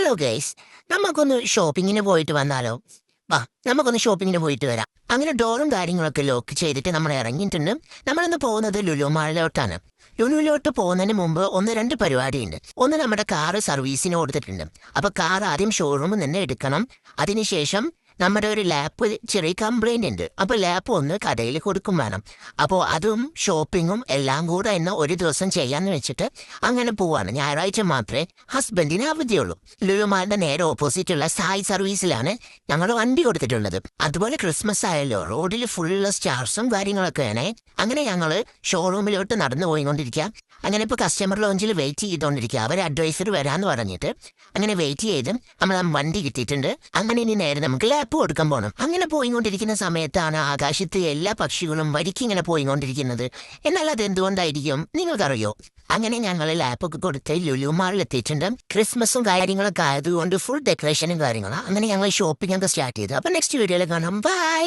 Hello guys, നമുക്കൊന്ന് ഷോപ്പിങ്ങിന് പോയിട്ട് വന്നാലോ? വാ, നമുക്കൊന്ന് ഷോപ്പിങ്ങിന് പോയിട്ട് വരാം. അങ്ങനെ ഡോറും കാര്യങ്ങളൊക്കെ ലോക്ക് ചെയ്തിട്ട് നമ്മൾ ഇറങ്ങിയിട്ടുണ്ട്. നമ്മളിന്ന് പോകുന്നത് ലുലു മാളിലോട്ടാണ്. ലുലുവിലോട്ട് പോകുന്നതിന് മുമ്പ് ഒന്ന് രണ്ട് പരിപാടിയുണ്ട്. ഒന്ന്, നമ്മുടെ കാറ് സർവീസിന് കൊടുത്തിട്ടുണ്ട്. അപ്പൊ കാർ ആദ്യം ഷോറൂമിൽ നിന്ന് എടുക്കണം. അതിനുശേഷം നമ്മുടെ ഒരു ലാപ്പ് ചെറിയ കംപ്ലൈന്റ് ഉണ്ട്. അപ്പൊ ലാപ്പ് ഒന്ന് കടയിൽ കൊടുക്കും വേണം. അപ്പോൾ അതും ഷോപ്പിങ്ങും എല്ലാം കൂടെ എന്നെ ഒരു ദിവസം ചെയ്യാന്ന് വെച്ചിട്ട് അങ്ങനെ പോവാണ്. ഞായറാഴ്ച മാത്രമേ ഹസ്ബൻഡിന് അവധിയുള്ളൂ. ലുലുമാലിന്റെ നേരെ ഓപ്പോസിറ്റുള്ള സായി സർവീസിലാണ് ഞങ്ങൾ വണ്ടി കൊടുത്തിട്ടുള്ളത്. അതുപോലെ ക്രിസ്മസ് ആയല്ലോ, റോഡിൽ ഫുള്ള് സ്റ്റാർസും കാര്യങ്ങളൊക്കെയാണ്. അങ്ങനെ ഞങ്ങള് ഷോറൂമിലോട്ട് നടന്നു പോയിക്കൊണ്ടിരിക്കുക. അങ്ങനെ ഇപ്പോൾ കസ്റ്റമർ ലോഞ്ചിൽ വെയിറ്റ് ചെയ്തുകൊണ്ടിരിക്കുക. അവർ അഡ്വൈസർ വരാന്ന് പറഞ്ഞിട്ട് അങ്ങനെ വെയിറ്റ് ചെയ്ത് നമ്മൾ ആ വണ്ടി കിട്ടിയിട്ടുണ്ട്. അങ്ങനെ ഇനി നേരെ നമുക്ക് ലാപ്പ് കൊടുക്കാൻ പോകണം. അങ്ങനെ പോയിക്കൊണ്ടിരിക്കുന്ന സമയത്താണ് ആകാശത്ത് എല്ലാ പക്ഷികളും വരിക്കിങ്ങനെ പോയിക്കൊണ്ടിരിക്കുന്നത്. എന്നാൽ അത് എന്തുകൊണ്ടായിരിക്കും നിങ്ങൾക്കറിയോ? അങ്ങനെ ഞങ്ങൾ ലാപ്പൊക്കെ കൊടുത്ത് ലുലു മാളിൽ എത്തിയിട്ടുണ്ട്. ക്രിസ്മസും കാര്യങ്ങളൊക്കെ ആയതുകൊണ്ട് ഫുൾ ഡെക്കറേഷനും കാര്യങ്ങളും. അങ്ങനെ ഞങ്ങൾ ഷോപ്പിംഗ് ഒക്കെ സ്റ്റാർട്ട് ചെയ്തു. അപ്പൊ നെക്സ്റ്റ് വീഡിയോയിൽ കാണാം. ബൈ.